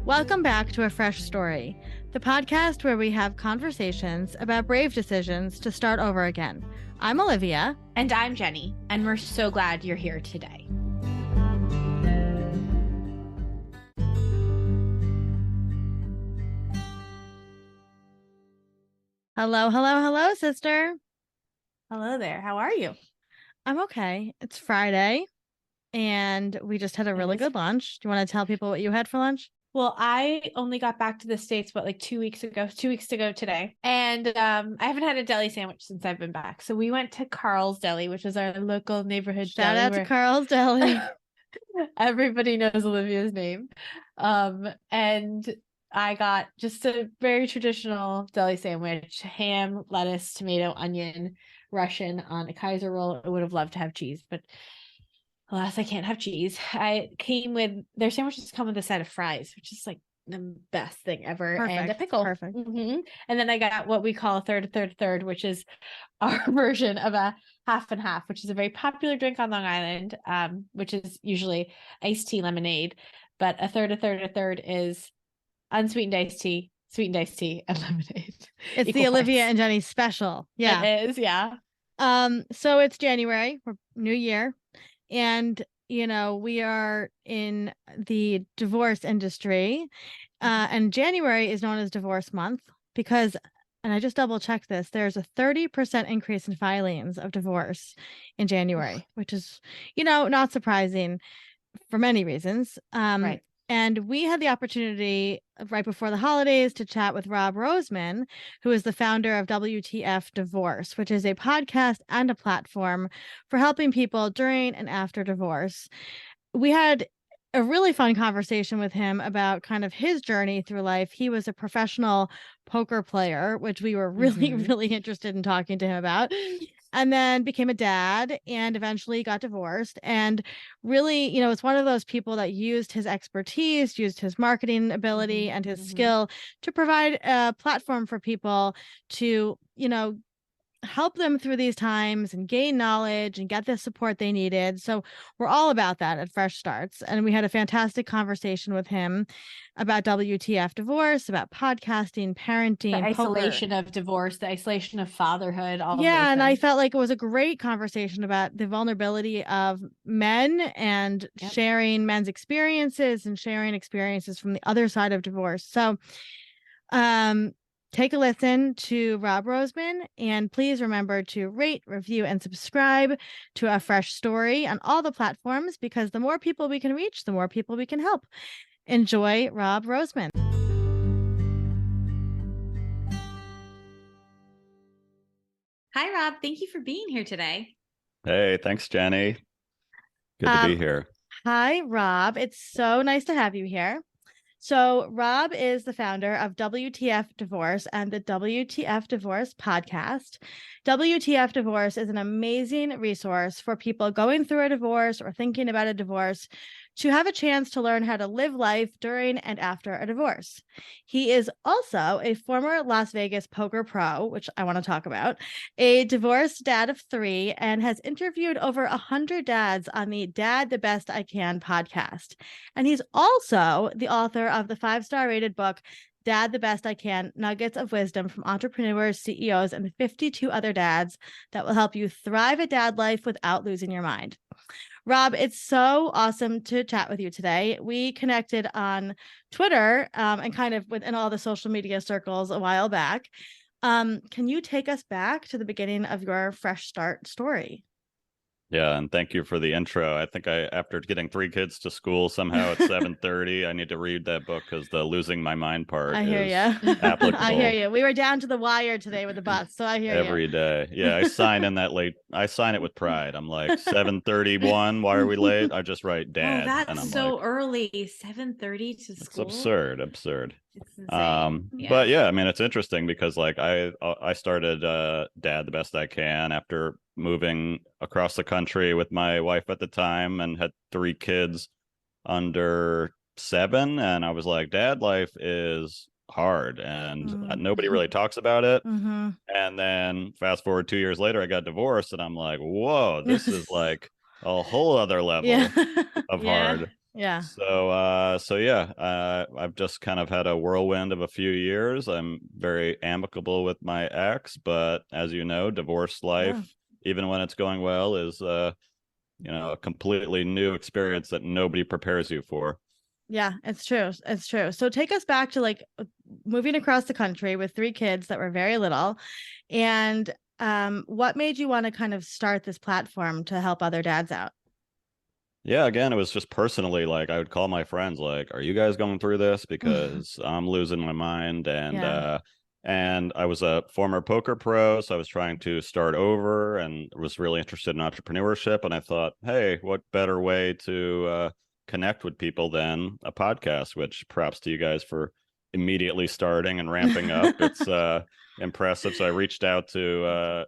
Welcome back to A Fresh Story, the podcast where we have conversations about brave decisions to start over again. I'm Olivia. And I'm Jenny, and we're so glad you're here today. Hello, hello, hello, sister. Hello there. How are you? I'm okay. It's Friday, and we just had a really good lunch. Do you want to tell people what you had for lunch? Well, I only got back to the States, like 2 weeks ago, 2 weeks ago today. And I haven't had a deli sandwich since I've been back. So we went to Carl's Deli, which is our local neighborhood deli. Shout out to Carl's Deli. Everybody knows Olivia's name. And I got just a very traditional deli sandwich, ham, lettuce, tomato, onion, Russian on a Kaiser roll. I would have loved to have cheese, but alas, I can't have cheese. Their sandwiches come with a set of fries, which is like the best thing ever. Perfect, and a pickle. Perfect. Mm-hmm. And then I got what we call a third, which is our version of a half and half, which is a very popular drink on Long Island, which is usually iced tea lemonade. But a third is unsweetened iced tea, sweetened iced tea, and lemonade. It's the Olivia and Jenny special. Yeah. It is, yeah. So it's January, New Year. And, you know, we are in the divorce industry, and January is known as divorce month because, and I just double checked this, there's a 30% increase in filings of divorce in January, which is, you know, not surprising for many reasons. Right. And we had the opportunity right before the holidays to chat with Rob Roseman, who is the founder of WTF Divorce, which is a podcast and a platform for helping people during and after divorce. We had a really fun conversation with him about kind of his journey through life. He was a professional poker player, which we were really, really interested in talking to him about. And then became a dad and eventually got divorced. And really, you know, it's one of those people that used his expertise, used his marketing ability and his skill to provide a platform for people to, you know, help them through these times and gain knowledge and get the support they needed. So we're all about that at Fresh Starts. And we had a fantastic conversation with him about WTF divorce, about podcasting, parenting, the isolation of divorce, the isolation of fatherhood, all yeah, of those and things. I felt like it was a great conversation about the vulnerability of men and sharing men's experiences and sharing experiences from the other side of divorce. So take a listen to Rob Roseman, and please remember to rate, review, and subscribe to A Fresh Story on all the platforms, because the more people we can reach, the more people we can help. Enjoy Rob Roseman. Hi, Rob. Thank you for being here today. Hey, thanks, Jenny. Good to be here. Hi, Rob. It's so nice to have you here. So Rob is the founder of WTF Divorce and the WTF Divorce podcast. WTF Divorce is an amazing resource for people going through a divorce or thinking about a divorce to have a chance to learn how to live life during and after a divorce. He is also a former Las Vegas poker pro, which I want to talk about, a divorced dad of 3, and has interviewed over 100 dads on the Dad the Best I Can podcast. And he's also the author of the 5-star rated book, Dad the Best I Can, Nuggets of Wisdom from Entrepreneurs, CEOs, and 52 Other Dads that will help you thrive a dad life without losing your mind. Rob, it's so awesome to chat with you today. We connected on Twitter and kind of within all the social media circles a while back. Can you take us back to the beginning of your Fresh Start story? Yeah, and thank you for the intro. I think after getting 3 kids to school somehow at 7:30, I need to read that book because the losing my mind part is applicable. I hear you. We were down to the wire today with the bus, so I hear you. Every day. Yeah, I sign in that late. I sign it with pride. I'm like, 7:31, why are we late? I just write Dad. Oh, that's and I'm so like, early, 7:30 to school. It's absurd. It's insane. But yeah, I mean, it's interesting because like I started Dad the Best I Can after moving across the country with my wife at the time and had 3 kids under 7, and I was like, dad life is hard and nobody really talks about it. And then fast forward 2 years later, I got divorced and I'm like, whoa, this is like a whole other level of hard. Yeah. So yeah, I've just kind of had a whirlwind of a few years. I'm very amicable with my ex, but as you know, divorce life, Yeah. even when it's going well, is a completely new experience that nobody prepares you for. Yeah, it's true. It's true. So take us back to like moving across the country with three kids that were very little. And what made you want to kind of start this platform to help other dads out? Yeah, again, it was just personally like I would call my friends like, "Are you guys going through this? Because I'm losing my mind." Yeah. And I was a former poker pro, so I was trying to start over and was really interested in entrepreneurship. And I thought, hey, what better way to connect with people than a podcast? Which props to you guys for immediately starting and ramping up. It's impressive. So I reached out to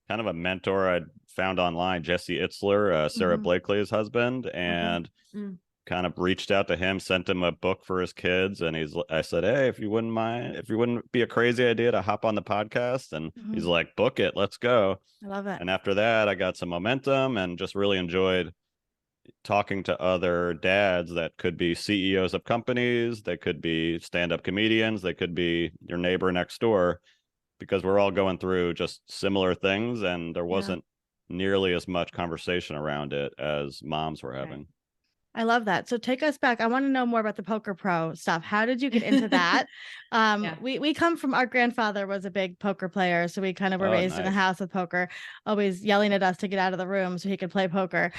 kind of a mentor I'd found online, Jesse Itzler, Sarah Mhm. Blakely's husband, Okay. and Mm. kind of reached out to him, sent him a book for his kids, and I said, hey, if you wouldn't be a crazy idea to hop on the podcast, and he's Mhm. like, book it, let's go. I love it. And after that, I got some momentum and just really enjoyed talking to other dads that could be CEOs of companies, they could be stand-up comedians, they could be your neighbor next door, because we're all going through just similar things, and there Yeah. wasn't nearly as much conversation around it as moms were Right. having. I love that. So take us back. I want to know more about the poker pro stuff. How did you get into that? Yeah. We come from, our grandfather was a big poker player, so we kind of were Oh, raised in a nice. house with poker, always yelling at us to get out of the room so he could play poker.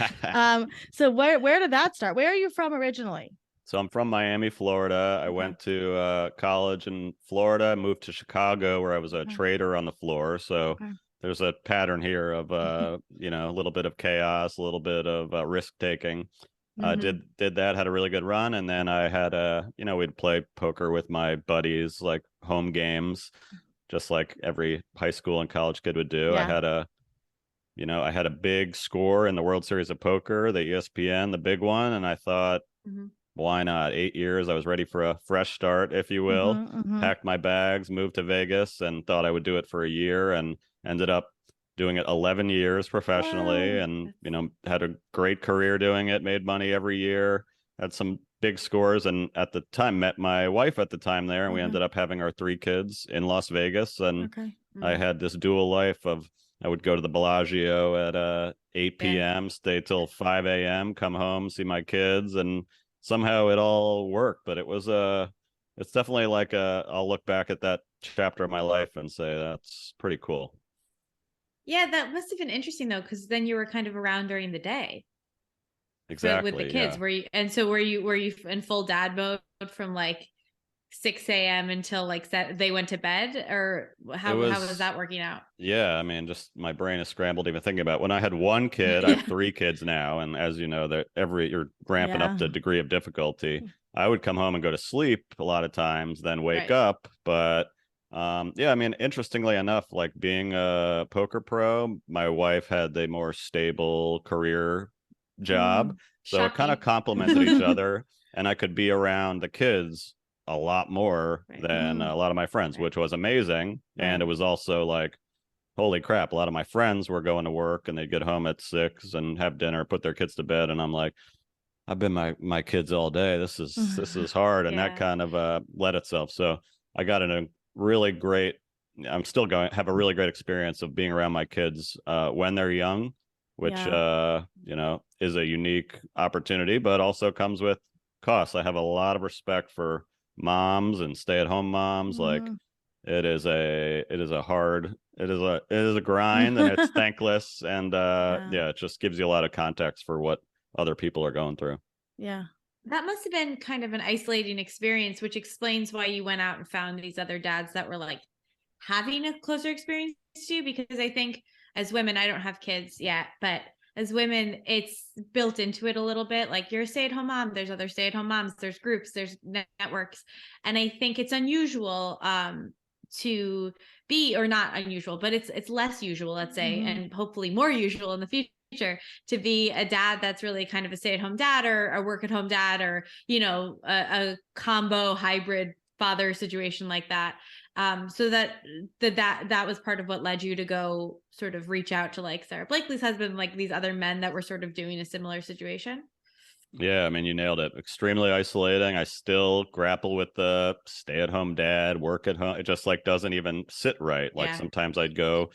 So where did that start? Where are you from originally? So I'm from Miami, Florida. I Okay. went to college in Florida. I moved to Chicago, where I was a Okay. trader on the floor. So Okay. there's a pattern here of a little bit of chaos, a little bit of risk taking. Mhm. Did that, had a really good run, and then I had we'd play poker with my buddies, like home games, just like every high school and college kid would do. Yeah. I had a big score in the World Series of Poker, the ESPN, the big one, and I thought, Mhm. why not? 8 years. I was ready for a fresh start, if you will. Mm-hmm, mm-hmm. Packed my bags, moved to Vegas, and thought I would do it for a year, and ended up doing it 11 years professionally, Whoa. and had a great career doing it. Made money every year. Had some big scores, and at the time met my wife at the time there, and we Okay. ended up having our three kids in Las Vegas. And Okay. I Mm. had this dual life of I would go to the Bellagio at 8 Yeah. p.m., stay till 5 a.m., come home, see my kids, and somehow it all worked. But it's definitely like I'll look back at that chapter of my life and say that's pretty cool. Yeah, that must have been interesting though, because then you were kind of around during the day with the Exactly. kids. Yeah. Were you in full dad mode from like 6 a.m. until like they went to bed, or It how was was that working out? Yeah, I mean, just my brain is scrambled even thinking about it. When I had one kid. I have Yeah. three kids now, and as you know, that you're ramping up Yeah. the degree of difficulty. I would come home and go to sleep a lot of times, then wake Right. up. But yeah, I mean, interestingly enough, like being a poker pro, my wife had a more stable career job, Mm. so it kind of Shocking. complemented each other, and I could be around the kids a lot more Right. than Mhm. a lot of my friends, Right. which was amazing. And Right. it was also like, holy crap, a lot of my friends were going to work and they'd get home at 6 and have dinner, put their kids to bed, and I'm like, I've been my kids all day. This is hard. And that Yeah. kind of led itself. So I got in a really great I'm still going have a really great experience of being around my kids when they're young, which Yeah. is a unique opportunity, but also comes with costs. I have a lot of respect for moms and stay-at-home moms. Like, Mhm. it is a grind, and it's thankless, and Yeah. yeah, it just gives you a lot of context for what other people are going through. Yeah. That must have been kind of an isolating experience, which explains why you went out and found these other dads that were like having a closer experience to you. Because I think as women, I don't have kids yet, but as women, it's built into it a little bit. Like you're a stay-at-home mom, there's other stay-at-home moms, there's groups, there's networks. And I think it's unusual to be, or not unusual, but it's less usual, let's say, Mhm. and hopefully more usual in the future, to be a dad that's really kind of a stay-at-home dad or a work-at-home dad, or a combo hybrid father situation like that. So that was part of what led you to go sort of reach out to like Sarah Blakely's husband, like these other men that were sort of doing a similar situation. Yeah, I mean, you nailed it. Extremely isolating. I still grapple with the stay-at-home dad, work at home. It just like doesn't even sit right. Like Yeah. sometimes I'd go,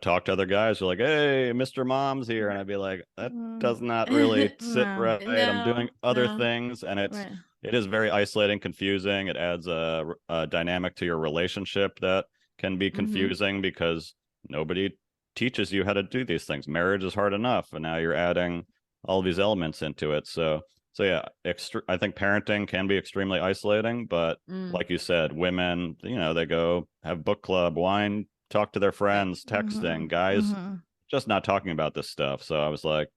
talk to other guys who are like, "Hey, Mr. Mom's here," and I'd be like, "That does not really sit No, right. I'm doing No. other no, things," and right. it is very isolating, confusing. It adds a dynamic to your relationship that can be Hmm. confusing because nobody teaches you how to do these things. Marriage is hard enough, and now you're adding all these elements into it. So yeah, I think parenting can be extremely isolating, but Mm, like you said, women, they go have book club, wine, talk to their right. friends, texting, guys Mm-hmm. just not talking about this stuff. So I was like,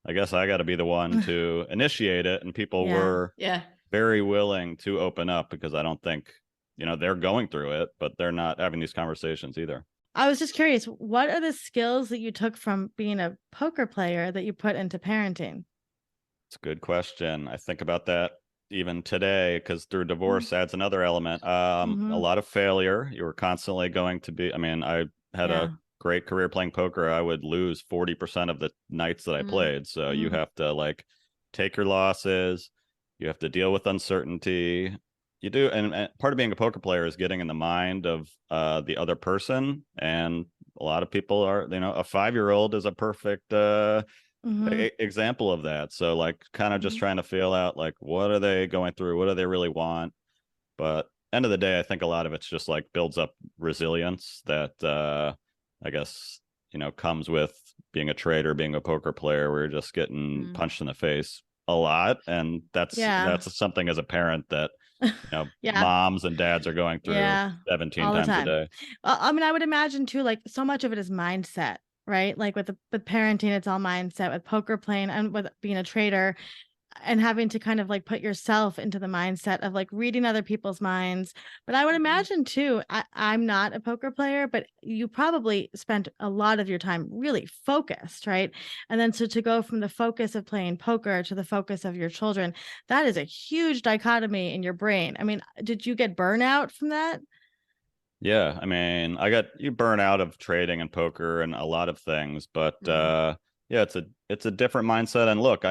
I guess I got to be the one to initiate it, and people Yeah. were Yeah. very willing to open up because I don't think, they're going through it, but they're not having these conversations either. I was just curious, what are the skills that you took from being a poker player that you put into parenting? It's a good question. I think about that even today because through divorce adds another element. A Mm-hmm. lot of failure. You were constantly going to be. I mean, I had a Yeah. great career playing poker. I would lose 40% of the nights that I Mm, played. So you Mm-hmm. have to like take your losses. You have to deal with uncertainty. You do, and part of being a poker player is getting in the mind of the other person. And a lot of people are, a 5-year-old is a perfect Mm-hmm. example of that. So like kind of just mhm. trying to feel out like what are they going through? What do they really want? But end of the day, I think a lot of it's just like builds up resilience that I guess, comes with being a trader, being a poker player, where you're just getting Mm. punched in the face a lot. And Yeah. that's something as a parent that, Yeah. moms and dads are going through Yeah. 17 All the times a time. day. I mean, I would imagine too, like so much of it is mindset, right? Like with parenting, it's all mindset, with poker playing and with being a trader and having to kind of like put yourself into the mindset of like reading other people's minds. But I would Mhm. imagine too, I'm not a poker player, but you probably spent a lot of your time really focused, right? And then so to go from the focus of playing poker to the focus of your children, that is a huge dichotomy in your brain. I mean, did you get burnout from that? Yeah, I mean, you burn out of trading and poker and a lot of things, but Mm. yeah, it's a different mindset. And look,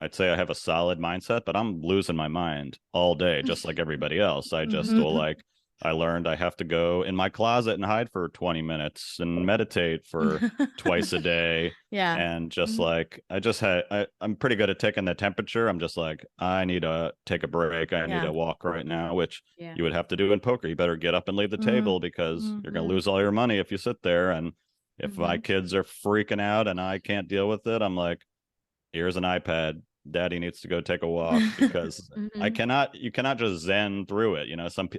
I'd say I have a solid mindset, but I'm losing my mind all day, just like everybody else. I just will Mhm. like I learned I have to go in my closet and hide for 20 minutes and meditate for twice a day. Yeah. And just Mhm. like I'm pretty good at taking the temperature. I'm just like, I need to take a break. I need Yeah. to walk right now, which Yeah. you would have to do in poker. You better get up and leave the Mhm. table because you're going to Mhm. lose all your money if you sit there. And if my Hmm. kids are freaking out and I can't deal with it, I'm like, here's an iPad. Daddy needs to go take a walk because Hmm. you cannot just zen through it.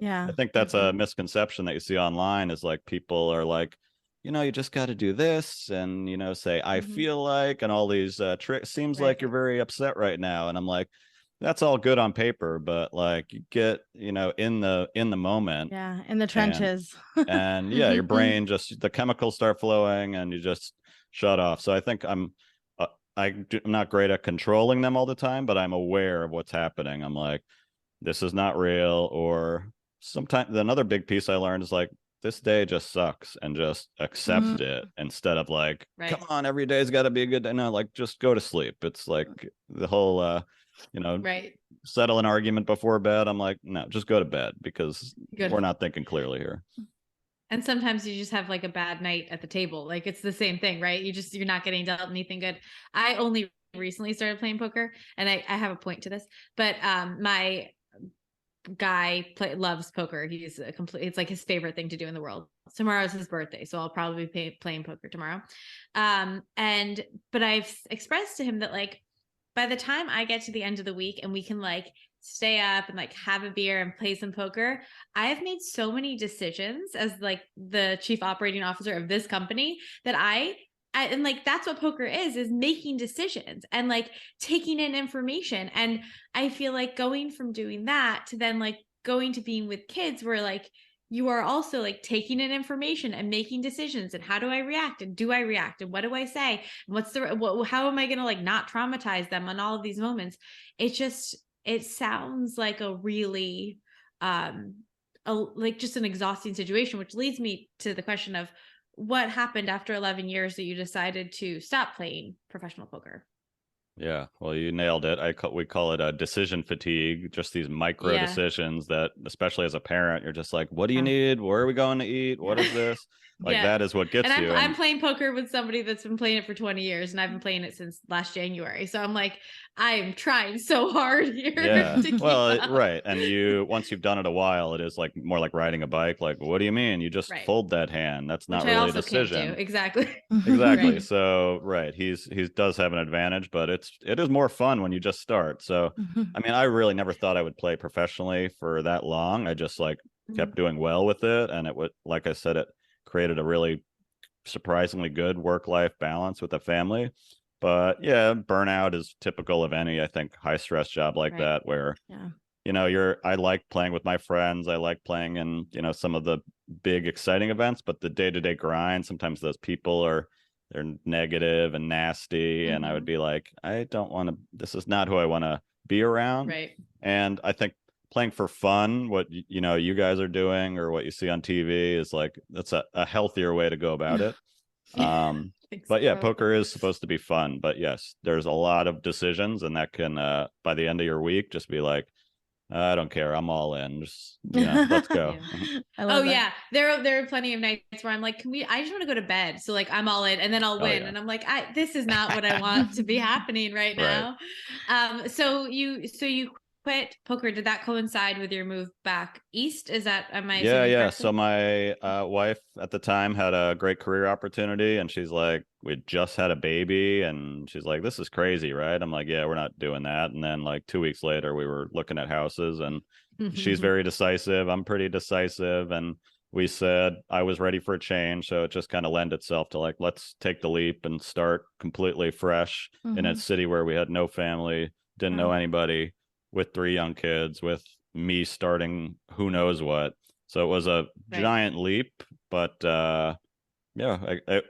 Yeah. I think that's Hmm. a misconception that you see online is like people are like, you just got to do this and, say, I Hmm. feel like, and all these tricks. Seems Right. like you're very upset right now. And I'm like, that's all good on paper, but like you get, in the moment Yeah. In the and trenches. yeah, your Hmm. brain just the chemicals start flowing and you just shut off. So I think uh, I'm not great at controlling them all the time, but I'm aware of what's happening. I'm like, this is not real. Or sometimes another big piece I learned is like, this day just sucks and just Mhm. accept it instead of like, come Right. on, every day's got to be a good day. No, like just go to sleep. It's like the whole, you know, Right. settle an argument before bed. I'm like, no, just go to bed because Good. we're not thinking clearly here. And sometimes you just have like a bad night at the table. Like it's the same thing, right? You're not getting dealt anything good. I only recently started playing poker, and I have a point to this, but my loves poker. He's a complete. It's like his favorite thing to do in the world. Tomorrow's his birthday, so I'll probably be playing poker tomorrow. And but I've expressed to him that like by the time I get to the end of the week and we can like stay up and like have a beer and play some poker, I have made so many decisions as like the chief operating officer of this company that and like that's what poker is making decisions and like taking in information. And I feel like going from doing that to then like going to being with kids where like you are also like taking in information and making decisions and how do I react and do I react and what do I say and how am I going to like not traumatize them on all of these moments. It sounds like a really like just an exhausting situation, which leads me to the question of what happened after 11 years that you decided to stop playing professional poker. Yeah, well, you nailed it. We call it a decision fatigue, just these micro Yeah. decisions that, especially as a parent, you're just like, what do you Yeah. need? Where are we going to eat? What Yeah. is this? Like Yeah. that is what And gets you. I'm And playing poker with somebody that's been playing it for 20 years, and I've been playing it since last January. So I'm like, I'm trying so hard here yeah, to keep well, up. right. And once you've done it a while, it is like more like riding a bike. Like, what do you mean? You just Right. fold that hand. That's Which not I really a also can't do. decision. Exactly. Exactly. Right. So, right, he does have an advantage, but it is more fun when you just start. So, I mean, I really never thought I would play professionally for that long. I just like Mhm. kept doing well with it, and it would, like I said, it created a really surprisingly good work-life balance with the family. But yeah, burnout is typical of any, I think, high stress job like Right. that, where Yeah. I like playing with my friends. I like playing in, some of the big exciting events, but the day-to-day grind, sometimes those people they're negative and nasty. And I would Mhm. be like, I don't want to, this is not who I want to be around. Right. And I think playing for fun, what you guys are doing or what you see on TV is like, that's a healthier way to go about it. Um, Thanks, but yeah, bro. poker is supposed to be fun. But yes, there's a lot of decisions, and that can by the end of your week just be like, I don't care. I'm all in. Just, let's go. Yeah. I love Oh that. yeah, there are plenty of nights where I'm like, can we? I just want to go to bed. So like, I'm all in, and then I'll Oh, win, yeah. and I'm like, this is not what I want to be happening right Right. now. So you quit poker. Did that coincide with your move back east? Am I Yeah, assuming yeah. correctly? So my wife at the time had a great career opportunity, and she's like, we just had a baby, and she's like, this is crazy, right? I'm like, yeah, we're not doing that. And then like 2 weeks later, we were looking at houses, and she's very decisive. I'm pretty decisive, and we said I was ready for a change, so it just kind of lent itself to like, let's take the leap and start completely fresh in a city where we had no family, didn't know anybody, with 3 young kids, with me starting who knows what. So it was a Right. giant leap, but yeah,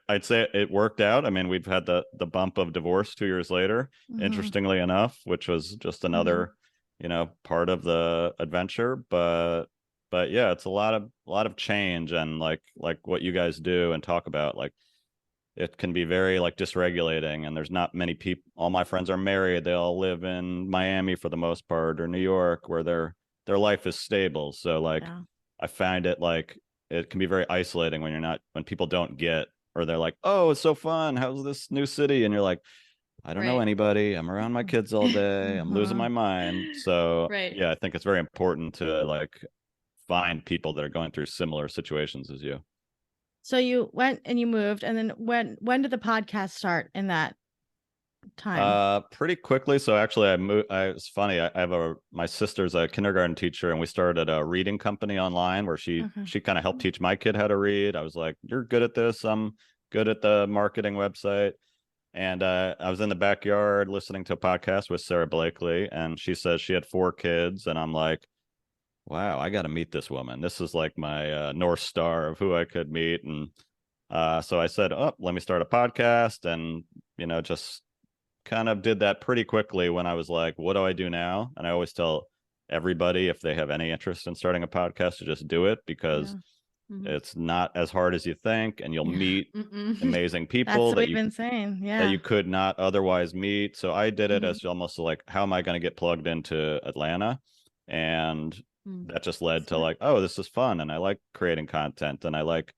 I'd say it worked out. I mean, we've had the bump of divorce 2 years later, interestingly enough, which was just another, part of the adventure. But yeah, it's a lot of change, and like what you guys do and talk about, like it can be very like dysregulating, and there's not many people. All my friends are married. They all live in Miami for the most part, or New York, where their life is stable. So like Yeah. I find it like it can be very isolating when people don't get, or they're like, oh, it's so fun, how's this new city, and you're like, I don't know Right. anybody, I'm around my kids all day, I'm losing my mind. So Right. yeah, I think it's very important to like find people that are going through similar situations as you. So you went and you moved, and then when did the podcast start in that time? Pretty quickly. So actually, I moved. It's funny. I have my sister's a kindergarten teacher, and we started a reading company online where she Okay. she kind of helped teach my kid how to read. I was like, "You're good at this. I'm good at the marketing website." And I was in the backyard listening to a podcast with Sarah Blakely, and she says she had 4 kids, and I'm like, "Wow, I got to meet this woman. This is like my North Star of who I could meet." And so I said, "Oh, let me start a podcast," and just kind of did that pretty quickly when I was like, what do I do now? And I always tell everybody, if they have any interest in starting a podcast, to just do it, because it's not as hard as you think, and you'll meet amazing That's people what that we've been saying. that Yeah. you could not otherwise meet. So I did it as almost like, how am I going to get plugged into Atlanta? And that just led to like, oh, this is fun, and I like creating content, and I like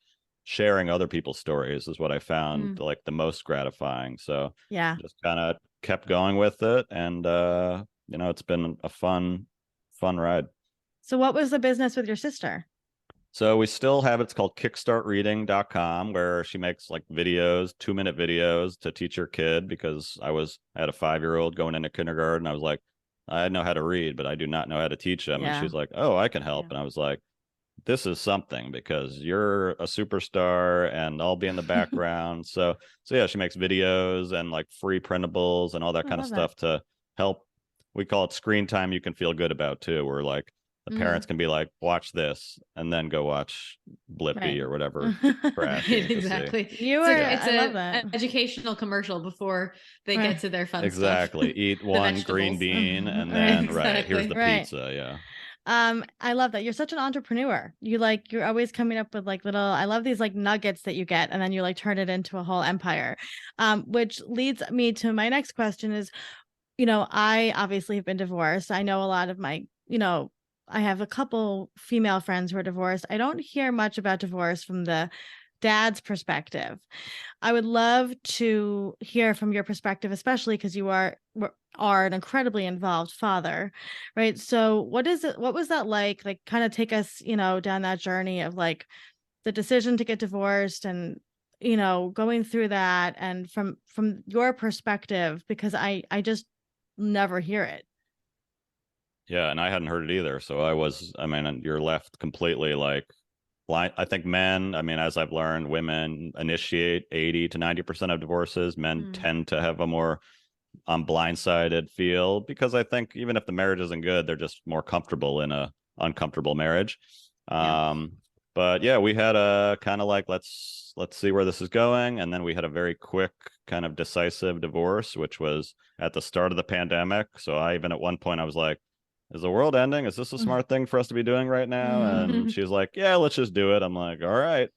sharing other people's stories, is what I found like the most gratifying. So Yeah. just kind of kept going with it, and it's been a fun ride. So what was the business with your sister? So we still have it's called kickstartreading.com, where she makes like videos, 2-minute videos to teach her kid, because I had a 5-year-old going into kindergarten. I was like, I know how to read, but I do not know how to teach them. And Yeah. she's like, oh, I can help. And I was like, this is something, because you're a superstar and I'll be in the background. So yeah, she makes videos and like free printables and all that I kind of love that. stuff to help. We call it screen time you can feel good about too, where like the parents can be like, watch this, and then go watch Blippy Right. or whatever trash you need to see. Exactly. I love It's that. an educational commercial before they Right. get to their fun Exactly. stuff. Eat The one green vegetables. bean, and Right. then right, here's the Exactly. Right. pizza. Yeah. I love that. You're such an entrepreneur. You're always coming up with like I love these like nuggets that you get and then you like turn it into a whole empire. Which leads me to my next question is, I obviously have been divorced. I know a lot of I have a couple female friends who are divorced. I don't hear much about divorce from the dad's perspective. I would love to hear from your perspective, especially because you are an incredibly involved father, right? So what was that like? Like kind of take us, down that journey of like the decision to get divorced and going through that and from your perspective, because I just never hear it. Yeah, and I hadn't heard it either. So I mean, you're left completely like blind. I think men, I mean, as I've learned, women initiate 80 to 90% of divorces. Men tend to have a more blindsided feel because I think even if the marriage isn't good, they're just more comfortable in a uncomfortable marriage. Yeah. But yeah, we had a kind of like let's see where this is going, and then we had a very quick kind of decisive divorce, which was at the start of the pandemic. So I even at one point I was like, is the world ending? Is this a smart thing for us to be doing right now? And she was like, yeah, let's just do it. I'm like, all right.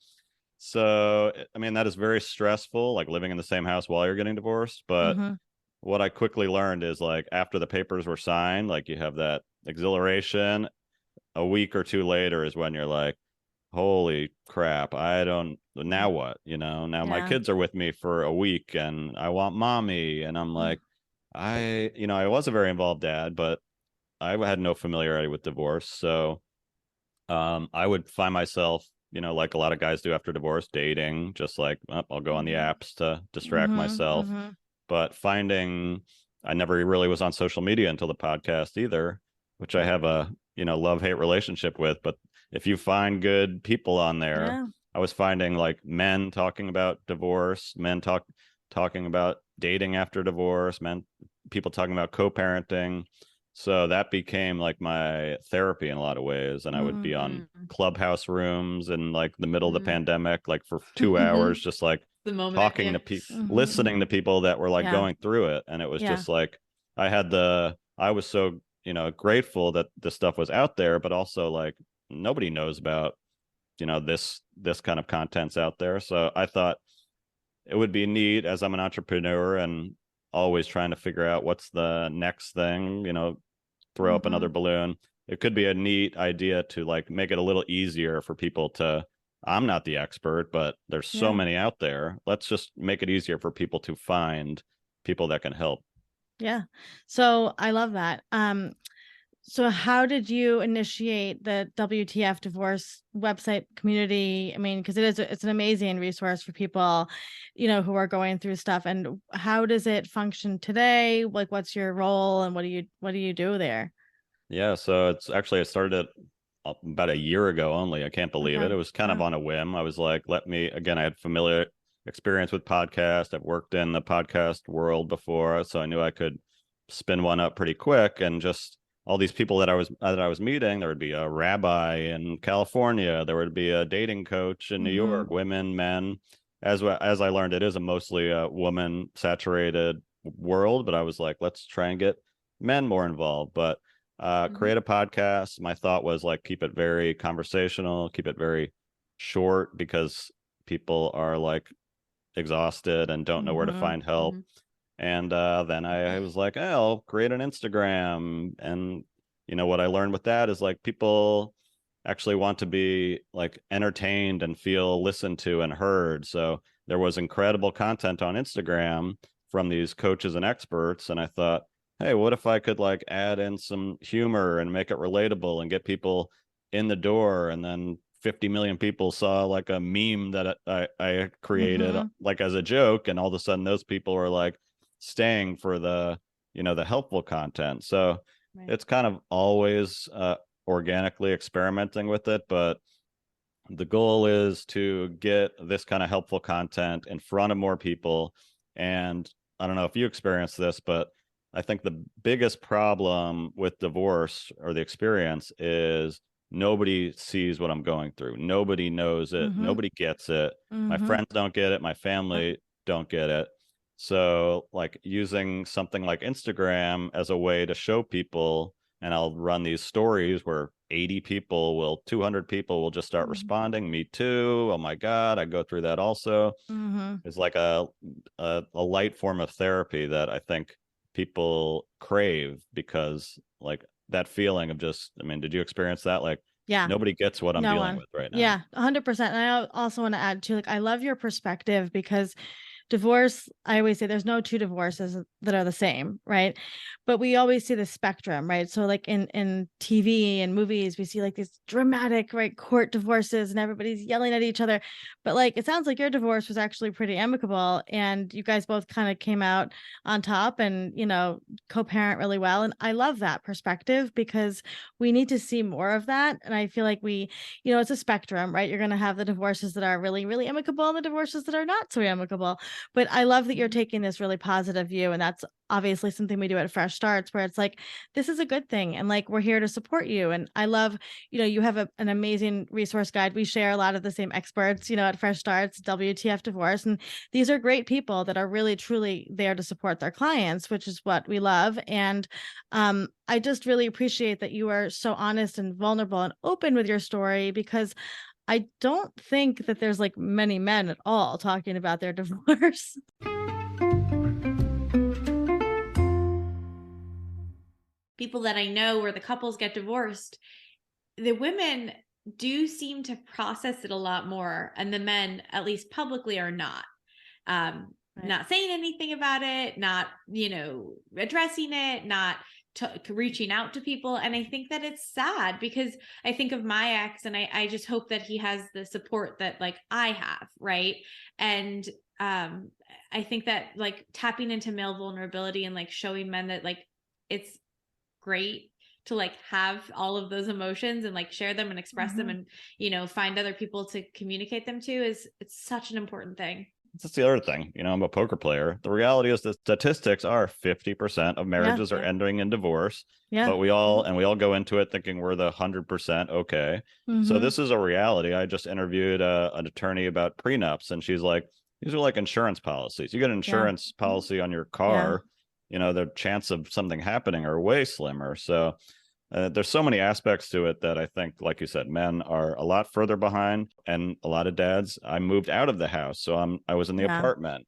So I mean, that is very stressful, like living in the same house while you're getting divorced. But what I quickly learned is like after the papers were signed, like you have that exhilaration. A week or two later is when you're like, holy crap, I don't, now what? Now my Yeah. kids are with me for a week and I want mommy. And I'm like, I was a very involved dad, but I had no familiarity with divorce. So I would find myself, like a lot of guys do after divorce, dating, just like, I'll go on the apps to distract myself. But I never really was on social media until the podcast either, which I have a, love-hate relationship with. But if you find good people on there, Yeah. I was finding like men talking about divorce, talking about dating after divorce, people talking about co-parenting. So that became like my therapy in a lot of ways. And I would be on clubhouse rooms in like the middle of the pandemic, like for 2 hours, just like The moment, talking to people, listening to people that were like Yeah. going through it. And it was Yeah. just like, I was so, grateful that this stuff was out there, but also like nobody knows about, this kind of content's out there. So I thought it would be neat as I'm an entrepreneur and always trying to figure out what's the next thing, throw up another balloon. It could be a neat idea to like make it a little easier for people to, I'm not the expert, but there's so many out there. Let's just make it easier for people to find people that can help. Yeah. So I love that. So how did you initiate the WTF divorce website community? I mean, because it's an amazing resource for people, who are going through stuff. And how does it function today? Like, what's your role and what do you do there? Yeah, so it started about a year ago only. I can't believe it. Okay. It was kind of on a whim. I was like, I had familiar experience with podcast. I've worked in the podcast world before, so I knew I could spin one up pretty quick. And just all these people that I was meeting, there would be a rabbi in California, there would be a dating coach in New York, women, men. As I learned, it is a mostly a woman saturated world, but I was like, let's try and get men more involved. But create a podcast. My thought was like keep it very conversational, keep it very short because people are like exhausted and don't know where to find help. And then I was like, I'll create an Instagram. And what I learned with that is like people actually want to be like entertained and feel listened to and heard. So there was incredible content on Instagram from these coaches and experts. And I thought, hey, what if I could like add in some humor and make it relatable and get people in the door? And then 50 million people saw like a meme that I created like as a joke. And all of a sudden those people are like staying for the, the helpful content. So it's kind of always organically experimenting with it. But the goal is to get this kind of helpful content in front of more people. And I don't know if you experience this, but I think the biggest problem with divorce or the experience is nobody sees what I'm going through. Nobody knows it. Nobody gets it. My friends don't get it. My family don't get it. So like using something like Instagram as a way to show people and I'll run these stories where 200 people will just start responding. Me too. Oh my God. I go through that also. It's like a light form of therapy that I think people crave, because like that feeling of just, I mean, did you experience that? Like, Yeah. nobody gets what I'm No dealing one. with right now. Yeah, 100%. And I also want to add too, like, I love your perspective, because divorce, I always say there's no two divorces that are the same, right? But we always see the spectrum, right? So like in TV and movies, we see like these dramatic, right, court divorces and everybody's yelling at each other. But like it sounds like your divorce was actually pretty amicable, and you guys both kind of came out on top and, co-parent really well. And I love that perspective, because we need to see more of that. And I feel like it's a spectrum, right? You're going to have the divorces that are really, really amicable and the divorces that are not so amicable. But I love that you're taking this really positive view. And that's obviously something we do at Fresh Starts, where it's like, this is a good thing. And like, we're here to support you. And I love, you have an amazing resource guide. We share a lot of the same experts, at Fresh Starts, WTF Divorce. And these are great people that are really, truly there to support their clients, which is what we love. And I just really appreciate that you are so honest and vulnerable and open with your story, because I don't think that there's like many men at all talking about their divorce. People that I know where the couples get divorced, the women do seem to process it a lot more, and the men, at least publicly, are not. Not saying anything about it, not, addressing it, not reaching out to people. And I think that it's sad, because I think of my ex, and I just hope that he has the support that like I have. Right. And I think that like tapping into male vulnerability and like showing men that like it's great to like have all of those emotions and like share them and express them, and find other people to communicate them to, it's such an important thing. That's the other thing. I'm a poker player. The reality is that statistics are 50% of marriages are ending in divorce. Yeah. But we all go into it thinking we're the 100% okay. So this is a reality. I just interviewed an attorney about prenups, and she's like, these are like insurance policies. You get an insurance policy on your car, the chance of something happening are way slimmer. So there's so many aspects to it that I think, like you said, men are a lot further behind, and a lot of dads. I moved out of the house, so I was in the apartment.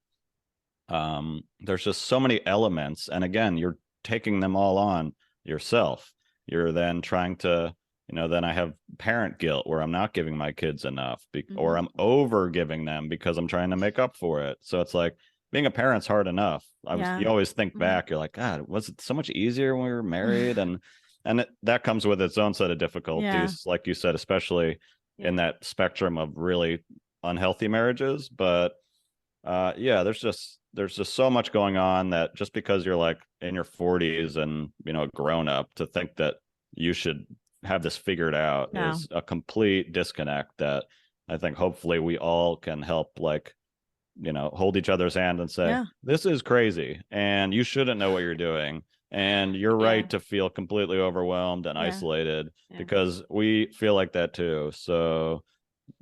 There's just so many elements, and again, you're taking them all on yourself. You're then trying to, then I have parent guilt where I'm not giving my kids enough, or I'm over giving them because I'm trying to make up for it. So it's like, being a parent's hard enough. You always think back, you're like, God, was it so much easier when we were married? And that comes with its own set of difficulties, like you said, especially in that spectrum of really unhealthy marriages. But there's just so much going on, that just because you're like in your 40s and a grown up, to think that you should have this figured out is a complete disconnect that I think hopefully we all can help, like, hold each other's hand and say, this is crazy and you shouldn't know what you're doing. And you're right to feel completely overwhelmed and isolated, because we feel like that too. So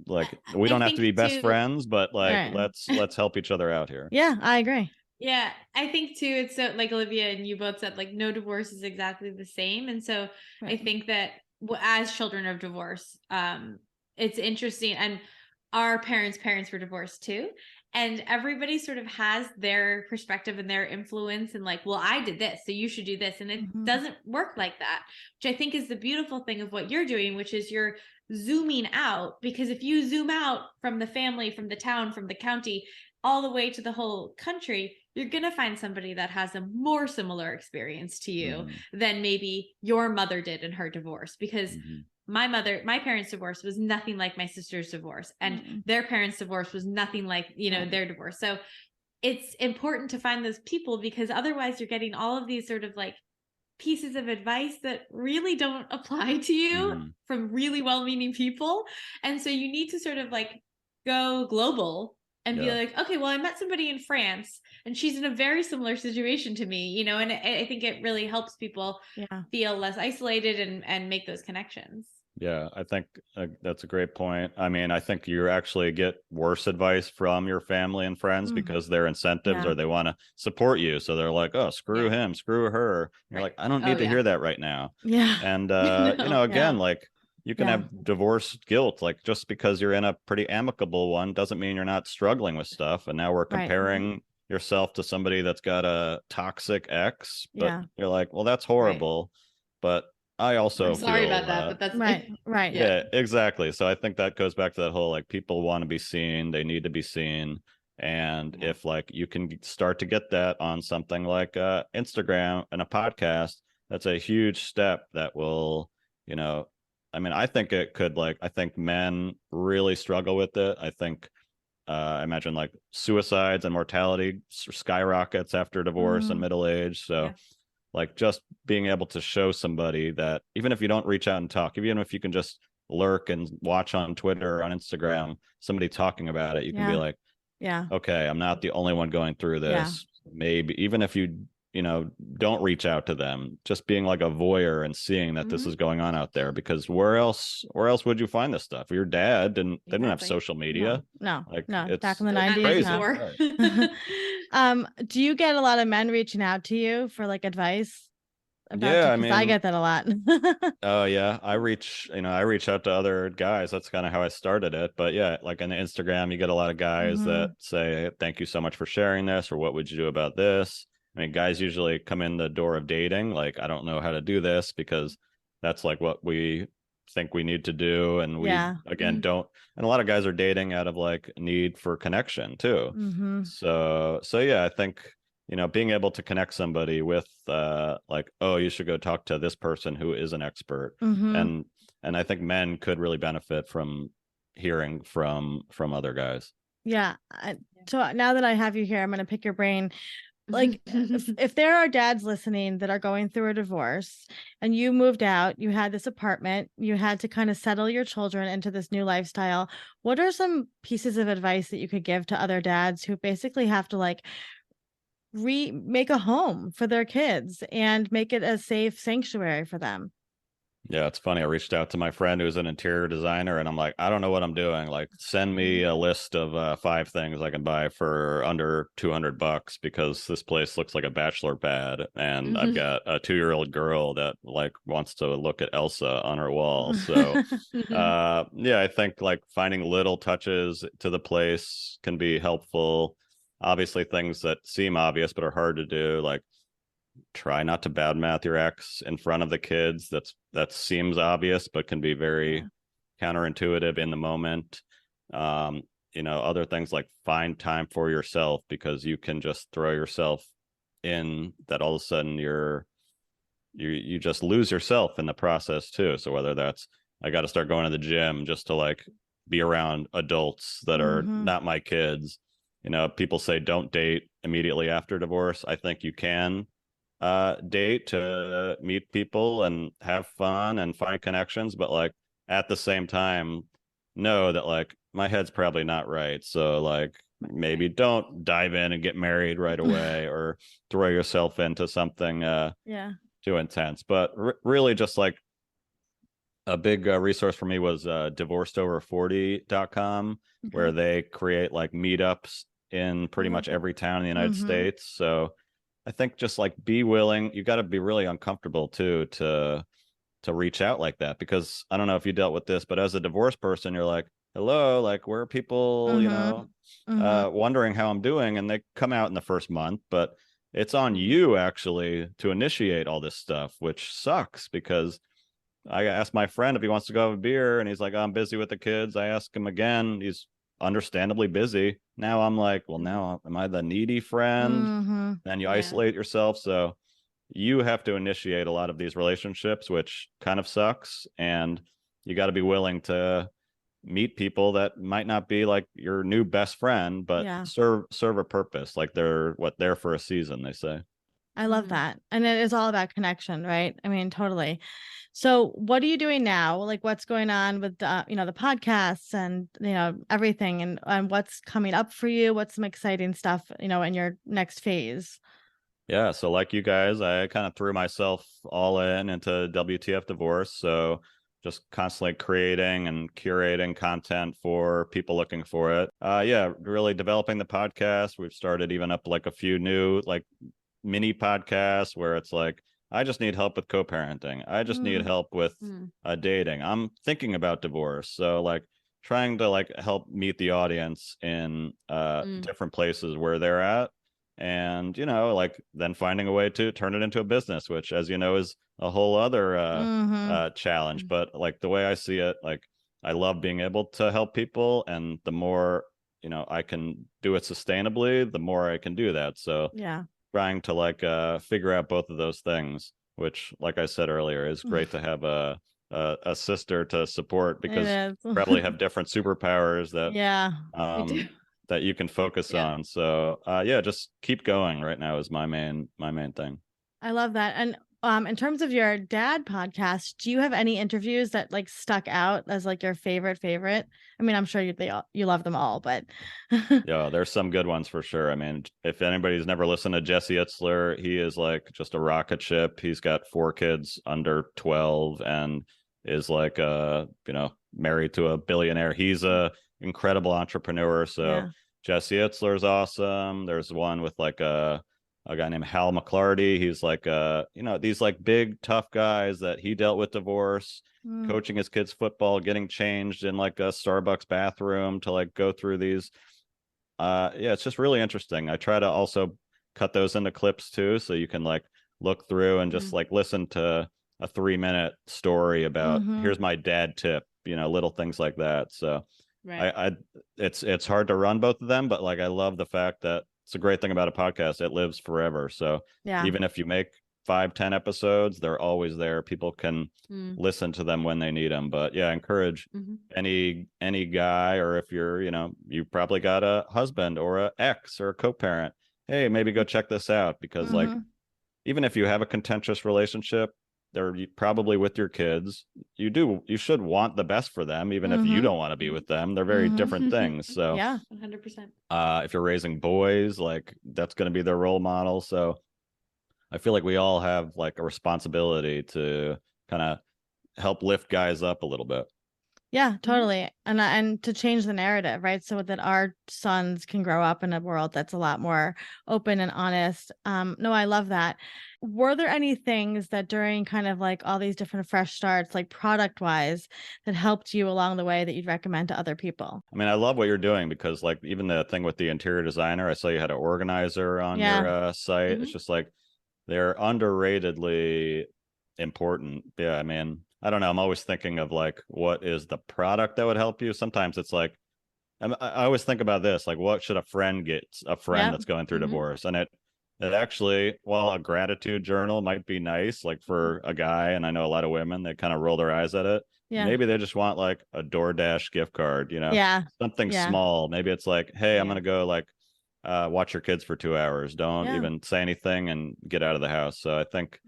like, we don't have to be best friends, but like, let's help each other out here. Yeah, I agree. Yeah, I think too, it's so, like Olivia and you both said, like, no divorce is exactly the same. And so I think that as children of divorce, it's interesting. And our parents were divorced too. And everybody sort of has their perspective and their influence, and like, well, I did this, so you should do this. And it doesn't work like that, which I think is the beautiful thing of what you're doing, which is you're zooming out. Because if you zoom out from the family, from the town, from the county, all the way to the whole country, you're going to find somebody that has a more similar experience to you than maybe your mother did in her divorce. Because my parents' divorce was nothing like my sister's divorce, and their parents' divorce was nothing like, their divorce. So it's important to find those people, because otherwise you're getting all of these sort of like pieces of advice that really don't apply to you from really well-meaning people. And so you need to sort of like go global and be like, okay, well, I met somebody in France and she's in a very similar situation to me, and I think it really helps people feel less isolated and make those connections. Yeah, I think that's a great point. I mean, I think you actually get worse advice from your family and friends because their incentives Yeah. or they want to support you. So they're like, oh, screw Yeah. him, screw her. And you're Right. like, I don't Oh need to yeah. hear that right now. Yeah. And No. again, Yeah. like you can Yeah. have divorce guilt. Like just because you're in a pretty amicable one doesn't mean you're not struggling with stuff. And now we're Right. comparing yourself to somebody that's got a toxic ex, but Yeah. you're like, well, that's Right. horrible. But I also I'm sorry feel about that, but that's Right. Right. Yeah. yeah, exactly. So I think that goes back to that whole like people want to be seen, they need to be seen. And Yeah. if like you can start to get that on something like Instagram and a podcast, that's a huge step that will, you know, I mean, I think it could like I think men really struggle with it. I think I imagine like suicides and mortality skyrockets after divorce and Mhm. middle age. So Yeah. like just being able to show somebody that even if you don't reach out and talk, even if you can just lurk and watch on Twitter or on Instagram somebody talking about it, you can be Yeah. like, Yeah. okay, I'm not the only one going through Yeah. this. Maybe even if you know don't reach out to them, just being like a voyeur and seeing that this Mhm. is going on out there, because where else would you find this stuff? Your dad didn't they didn't have Exactly. social media. No. Like No. Back it's in the it's Not 90s. crazy. No. Right. Do you get a lot of men reaching out to you for like advice about Yeah, I because I mean, get that a lot. oh yeah, I reach out to other guys. That's kind of how I started it. But yeah, like on Instagram, you get a lot of guys that Mhm. say, "Thank you so much for sharing this," or "What would you do about this?" I mean, guys usually come in the door of dating, like, "I don't know how to do this," because that's like what we think we need to do, and we Yeah. again don't. And a lot of guys are dating out of like need for connection too. Mhm. So yeah, I think being able to connect somebody with like, oh, you should go talk to this person who is an expert. Mhm. And I think men could really benefit from hearing from other guys. Yeah. So now that I have you here, I'm going to pick your brain. Like if there are dads listening that are going through a divorce and you moved out, you had this apartment, you had to kind of settle your children into this new lifestyle, what are some pieces of advice that you could give to other dads who basically have to like make a home for their kids and make it a safe sanctuary for them? Yeah, it's funny. I reached out to my friend who's an interior designer, and I'm like, I don't know what I'm doing. Like, send me a list of 5 things I can buy for under $200 because this place looks like a bachelor pad, and I've got a 2-year-old girl that like wants to look at Elsa on her wall. So, yeah, I think like finding little touches to the place can be helpful. Obviously, things that seem obvious but are hard to do, like try not to badmouth your ex in front of the kids. That seems obvious but can be very Yeah. counterintuitive in the moment. um Other things like find time for yourself, because you can just throw yourself in that all of a sudden you just lose yourself in the process too. So whether that's I got to start going to the gym just to like be around adults that are Mhm. not my kids. People say don't date immediately after divorce. I think you can date to meet people and have fun and find connections, but like at the same time know that like my head's probably not right, so like maybe don't dive in and get married right away or throw yourself into something Yeah. too intense. But really just like a big resource for me was divorcedover40.com, where Okay. they create like meetups in I pretty love much that. every town in the United Mhm. States. So I think just like be willing, you got to be really uncomfortable too to reach out like that, because I don't know if you dealt with this, but as a divorced person, you're like, hello, like where are people, Mhm. Mhm. wondering how I'm doing, and they come out in the first month, but it's on you actually to initiate all this stuff, which sucks because I asked my friend if he wants to go have a beer, and he's like, oh, I'm busy with the kids. I ask him again. He's understandably busy. Now I'm like, well, now am I the needy friend? Mhm. Then you Yeah. isolate yourself. So you have to initiate a lot of these relationships, which kind of sucks. And you got to be willing to meet people that might not be like your new best friend, but Yeah. serve a purpose. Like they're there for a season, they say. I love that. And it is all about connection, right? I mean, totally. So, what are you doing now? Like, what's going on with the podcasts and everything, and what's coming up for you? What's some exciting stuff in your next phase? Yeah, so like you guys, I kind of threw myself all in into WTF divorce. So just constantly creating and curating content for people looking for it. Yeah, really developing the podcast. We've started even up like a few new like mini podcasts where it's like, I just need help with co-parenting. I just need help with dating. I'm thinking about divorce. So like trying to like help meet the audience in different places where they're at. And, you know, like then finding a way to turn it into a business, which, as you know, is a whole other challenge. But like the way I see it, like I love being able to help people. And the more, you know, I can do it sustainably, the more I can do that. So Yeah. trying to like figure out both of those things, which, like I said earlier, is great to have a sister to support because probably have different superpowers that Yeah. that you can focus on. So yeah, just keep going right now is my main thing. I love that. And in terms of your dad podcast, do you have any interviews that like stuck out as like your favorite? I mean, I'm sure you love them all, but yeah, there's some good ones for sure. I mean, if anybody's never listened to Jesse Itzler, he is like just a rocket ship. He's got 4 kids under 12 and is like you know, married to a billionaire. He's a incredible entrepreneur. So Yeah. Jesse Itzler is awesome. There's one with like a guy named Hal McClarty. He's like you know, these like big tough guys that he dealt with divorce, coaching his kids football, getting changed in like a Starbucks bathroom to like go through these. Yeah, it's just really interesting. I try to also cut those into clips too, so you can like look through and just like listen to a 3-minute story about here's my dad tip, you know, little things like that. So I it's hard to run both of them, but like I love the fact that it's a great thing about a podcast. It lives forever. So even if you make 5-10 episodes, they're always there. People can listen to them when they need them. But yeah, encourage any guy, or if you're, you know, you probably got a husband or a ex or a co-parent, hey, maybe go check this out, because like even if you have a contentious relationship, they're probably with your kids. You should want the best for them, even if you don't want to be with them. They're very different things. So yeah, 100%. If you're raising boys, like that's going to be their role model. So I feel like we all have like a responsibility to kind of help lift guys up a little bit. Yeah, totally. And to change the narrative, right? So that our sons can grow up in a world that's a lot more open and honest. No, I love that. Were there any things that during kind of like all these different fresh starts, like product wise, that helped you along the way that you'd recommend to other people? I mean, I love what you're doing, because like even the thing with the interior designer, I saw you had an organizer on your site. It's just like they're underratedly important. Yeah, I mean, I don't know. I'm always thinking of like, what is the product that would help you? Sometimes it's like, I always think about this, like, what should a friend get? A friend that's going through divorce, and it actually, while a gratitude journal might be nice, like for a guy, and I know a lot of women, they kind of roll their eyes at it. Yeah. Maybe they just want like a DoorDash gift card, you know, something small. Maybe it's like, hey, I'm gonna go like watch your kids for 2 hours. Don't even say anything and get out of the house. So I think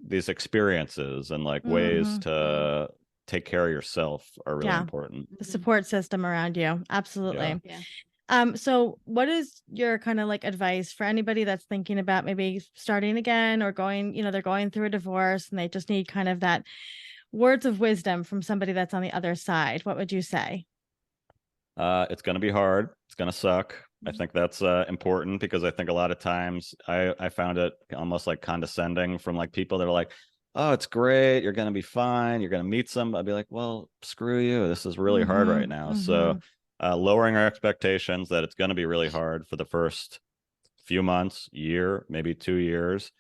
these experiences and like ways to take care of yourself are really important. The support system around you. Absolutely. So what is your kind of like advice for anybody that's thinking about maybe starting again or going, you know, they're going through a divorce and they just need kind of that words of wisdom from somebody that's on the other side? What would you say? It's going to be hard. It's going to suck. I think that's important, because I think a lot of times I found it almost like condescending from like people that are like, oh, it's great, you're going to be fine, you're going to meet some. I'd be like, well, screw you. This is really hard right now. So lowering our expectations that it's going to be really hard for the first few months, year, maybe 2 years.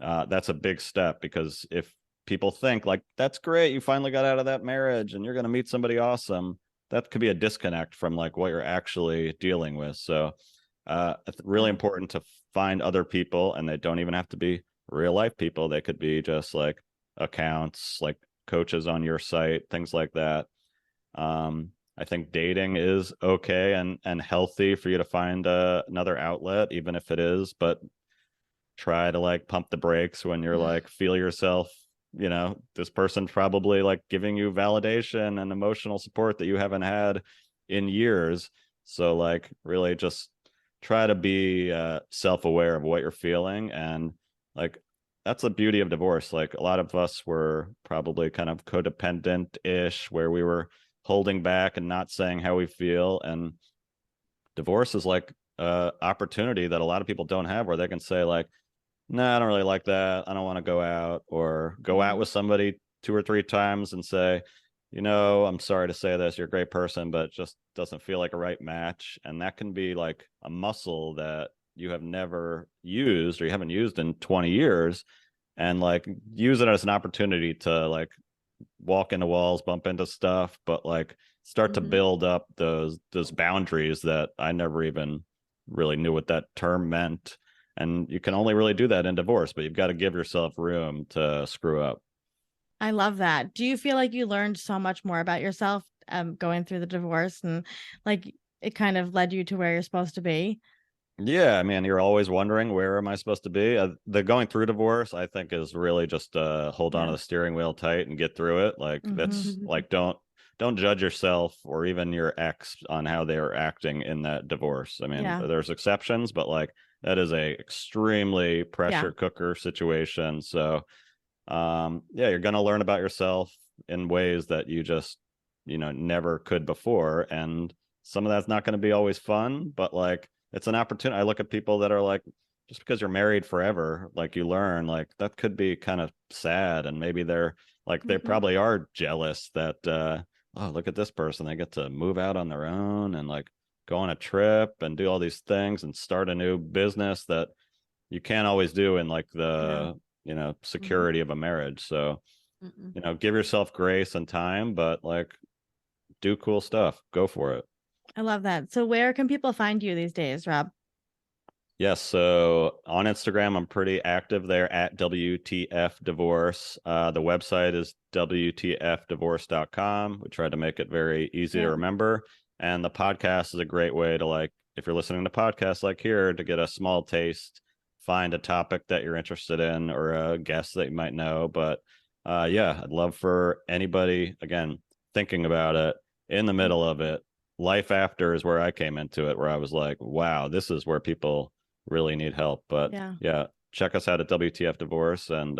That's a big step, because if people think like, that's great, you finally got out of that marriage and you're going to meet somebody awesome, that could be a disconnect from like what you're actually dealing with. So it's really important to find other people, and they don't even have to be real life people. They could be just like accounts, like coaches on your site, things like that. I think dating is okay and healthy for you to find another outlet, even if it is, but try to like pump the brakes when you're like, feel yourself, you know, this person's probably like giving you validation and emotional support that you haven't had in years. So like really just try to be self-aware of what you're feeling, and like that's the beauty of divorce. Like a lot of us were probably kind of codependent-ish, where we were holding back and not saying how we feel. And divorce is like a opportunity that a lot of people don't have, where they can say like, no, I don't really like that. I don't want to go out, or go out with somebody 2 or 3 times and say, I'm sorry to say this, you're a great person, but it just doesn't feel like a right match. And that can be like a muscle that you have never used, or you haven't used in 20 years, and like use it as an opportunity to like walk into walls, bump into stuff, but like start to build up those boundaries that I never even really knew what that term meant. And you can only really do that in divorce, but you've got to give yourself room to screw up. I love that. Do you feel like you learned so much more about yourself going through the divorce, and like it kind of led you to where you're supposed to be? Yeah, I mean, you're always wondering, where am I supposed to be? The going through divorce, I think, is really just hold on to the steering wheel tight and get through it. Like that's like don't judge yourself or even your ex on how they are acting in that divorce. I mean, there's exceptions, but like that is a extremely pressure cooker situation. So you're going to learn about yourself in ways that you just never could before, and some of that's not going to be always fun, but like it's an opportunity. I look at people that are like, just because you're married forever, like you learn like that could be kind of sad, and maybe they're like they probably are jealous that oh, look at this person, they get to move out on their own and like go on a trip and do all these things and start a new business that you can't always do in like the security of a marriage. So give yourself grace and time, but like do cool stuff, go for it. I love that. So where can people find you these days, Rob? Yes, so on Instagram I'm pretty active there at WTF Divorce. The website is WTFdivorce.com. We tried to make it very easy to remember, and the podcast is a great way to, like, if you're listening to podcasts like here, to get a small taste, find a topic that you're interested in or a guest that you might know. But I'd love for anybody, again, thinking about it, in the middle of it. Life after is where I came into it, where I was like, wow, this is where people really need help. But check us out at WTF Divorce, and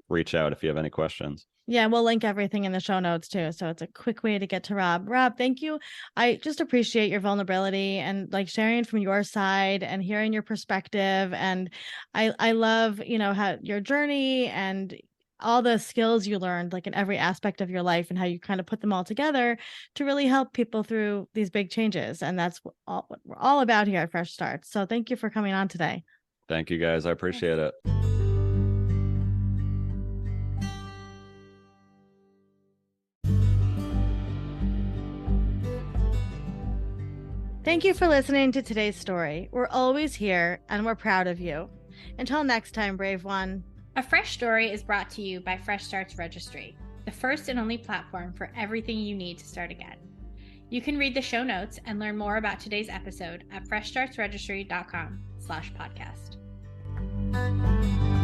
reach out if you have any questions. Yeah, we'll link everything in the show notes too. So it's a quick way to get to Rob. Rob, thank you. I just appreciate your vulnerability and like sharing from your side and hearing your perspective. And I love, how your journey and all the skills you learned, like in every aspect of your life, and how you kind of put them all together to really help people through these big changes. And that's what we're all about here at Fresh Starts. So thank you for coming on today. Thank you, guys. I appreciate it. Thank you for listening to today's story. We're always here and we're proud of you. Until next time, brave one. A Fresh Story is brought to you by Fresh Starts Registry, the first and only platform for everything you need to start again. You can read the show notes and learn more about today's episode at freshstartsregistry.com/podcast.